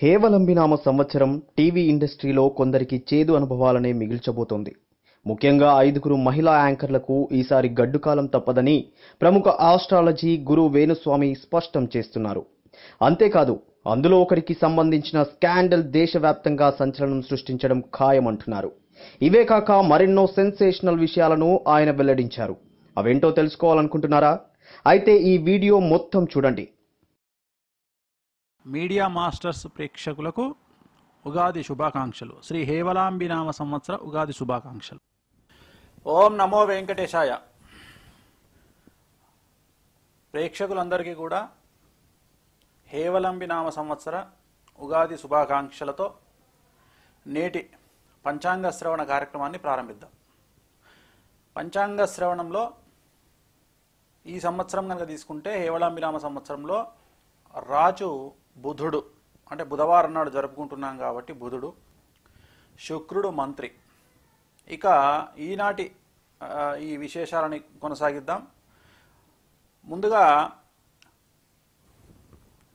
హేవలంబినామ సంవత్సరం టీవీ ఇండస్ట్రీలో కొందరికి చేదు అనుభవాలనే మిగిల్చబోతోంది. ముఖ్యంగా 5గురు మహిళా యాంకర్లకు ఈసారి గడ్డుకాలం తప్పదని ప్రముఖ ఆస్ట్రాలజీ గురు వేణుస్వామి స్పష్టం చేస్తున్నారు. అంతేకాదు, అందులో ఒకరికి సంబంధించిన స్కాండల్ దేశవ్యాప్తంగా సంచలనం సృష్టించడం ఖాయమంటున్నారు. ఇవే కాక మరెన్నో సెన్సేషనల్ విషయాలను ఆయన వెల్లడించారు. అవేంటో తెలుసుకోవాలనుకుంటున్నారా? అయితే ఈ వీడియో మొత్తం చూడండి. మీడియా మాస్టర్స్ ప్రేక్షకులకు ఉగాది శుభాకాంక్షలు. శ్రీ హేవలాంబినామ సంవత్సర ఉగాది శుభాకాంక్షలు. ఓం నమో వెంకటేశాయ. ప్రేక్షకులందరికీ కూడా హేవలంబినామ సంవత్సర ఉగాది శుభాకాంక్షలతో నేటి పంచాంగ శ్రవణ కార్యక్రమాన్ని ప్రారంభిద్దాం. పంచాంగ శ్రవణంలో ఈ సంవత్సరం కనుక తీసుకుంటే హేవలాంబినామ సంవత్సరంలో రాజు బుధుడు, అంటే బుధవారం నాడు జరుపుకుంటున్నాం కాబట్టి బుధుడు, శుక్రుడు మంత్రి. ఇక ఈనాటి ఈ విశేషాలని కొనసాగిద్దాం. ముందుగా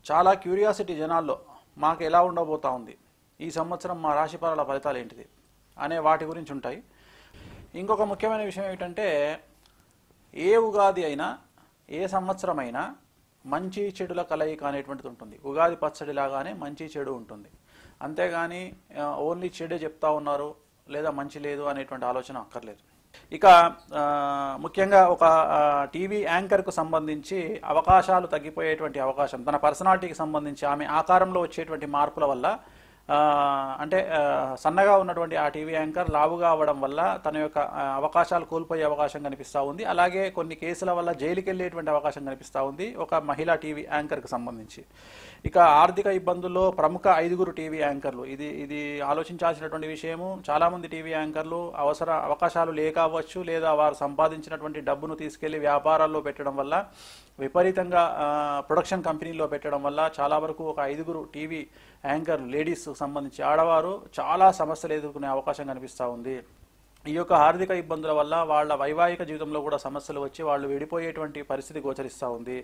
చాలా క్యూరియాసిటీ జనాల్లో, మాకు ఎలా ఉండబోతా ఉంది, ఈ సంవత్సరం మా రాశిఫలాల ఫలితాలు ఏంటిది అనే వాటి గురించి ఉంటాయి. ఇంకొక ముఖ్యమైన విషయం ఏమిటంటే, ఏ ఉగాది అయినా ఏ సంవత్సరం అయినా మంచి చెడుల కలయిక అనేటువంటిది ఉంటుంది. ఉగాది పచ్చడి లాగానే మంచి చెడు ఉంటుంది. అంతేగాని ఓన్లీ చెడే చెప్తా ఉన్నారు లేదా మంచి లేదు అనేటువంటి ఆలోచన అక్కర్లేదు. ఇక ముఖ్యంగా ఒక టీవీ యాంకర్కు సంబంధించి అవకాశాలు తగ్గిపోయేటువంటి అవకాశం, తన పర్సనాలిటీకి సంబంధించి ఆమె ఆకారంలో వచ్చేటువంటి మార్పుల వల్ల, అంటే సన్నగా ఉన్నటువంటి ఆ టీవీ యాంకర్ లావుగా అవ్వడం వల్ల తన యొక్క అవకాశాలు కోల్పోయే అవకాశం కనిపిస్తూ ఉంది. అలాగే కొన్ని కేసుల వల్ల జైలుకి వెళ్ళేటువంటి అవకాశం కనిపిస్తూ ఉంది ఒక మహిళా టీవీ యాంకర్కి సంబంధించి. ఇక ఆర్థిక ఇబ్బందుల్లో ప్రముఖ 5గురు టీవీ యాంకర్లు, ఇది ఆలోచించాల్సినటువంటి విషయము. చాలామంది టీవీ యాంకర్లు అవకాశాలు లేక అవ్వచ్చు, లేదా వారు సంపాదించినటువంటి డబ్బును తీసుకెళ్లి వ్యాపారాల్లో పెట్టడం వల్ల, విపరీతంగా ప్రొడక్షన్ కంపెనీల్లో పెట్టడం వల్ల చాలా వరకు ఒక 5గురు టీవీ యాంకర్ లేడీస్ సంబంధించి ఆడవారు చాలా సమస్యలు ఎదుర్కొనే అవకాశం కనిపిస్తూ ఉంది. ఈ యొక్క ఆర్థిక ఇబ్బందుల వల్ల వాళ్ళ వైవాహిక జీవితంలో కూడా సమస్యలు వచ్చి వాళ్ళు విడిపోయేటువంటి పరిస్థితి గోచరిస్తూ ఉంది.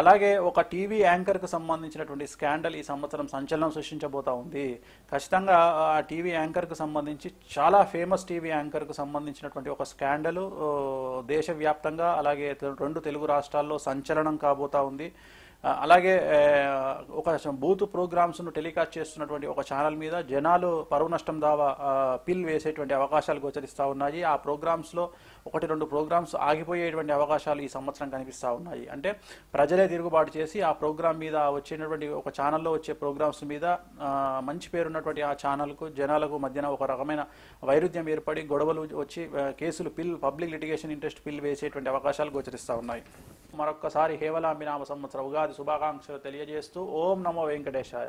అలాగే ఒక టీవీ యాంకర్కు సంబంధించినటువంటి స్కాండల్ ఈ సంవత్సరం సంచలనం సృష్టించబోతూ ఉంది. ఖచ్చితంగా ఆ టీవీ యాంకర్కు సంబంధించి, చాలా ఫేమస్ టీవీ యాంకర్కు సంబంధించినటువంటి ఒక స్కాండలు దేశవ్యాప్తంగా అలాగే 2 తెలుగు రాష్ట్రాల్లో సంచలనం కాబోతూ ఉంది. అలాగే ఒక బూత్ ప్రోగ్రామ్స్ను టెలికాస్ట్ చేస్తున్నటువంటి ఒక ఛానల్ మీద జనాలు పరువు నష్టం దావా పిల్ వేసేటువంటి అవకాశాలు గోచరిస్తూ ఉన్నాయి. ఆ ప్రోగ్రామ్స్లో 1-2 ప్రోగ్రామ్స్ ఆగిపోయేటువంటి అవకాశాలు ఈ సంవత్సరం కనిపిస్తూ ఉన్నాయి. అంటే ప్రజలే తిరుగుబాటు చేసి ఆ ప్రోగ్రామ్ మీద వచ్చేటటువంటి ఒక ఛానల్లో వచ్చే ప్రోగ్రామ్స్ మీద మంచి పేరున్నటువంటి ఆ ఛానల్కు జనాలకు మధ్యన ఒక రకమైన వైరుధ్యం ఏర్పడి గొడవలు వచ్చి కేసులు పబ్లిక్ లిటిగేషన్ ఇంట్రెస్ట్ పిల్ వేసేటువంటి అవకాశాలు గోచరిస్తూ ఉన్నాయి. మరొక్కసారి హేవలాంబినామ సంవత్సర ఉగాది శుభాకాంక్షలు తెలియజేస్తూ ఓం నమో వెంకటేశాయ.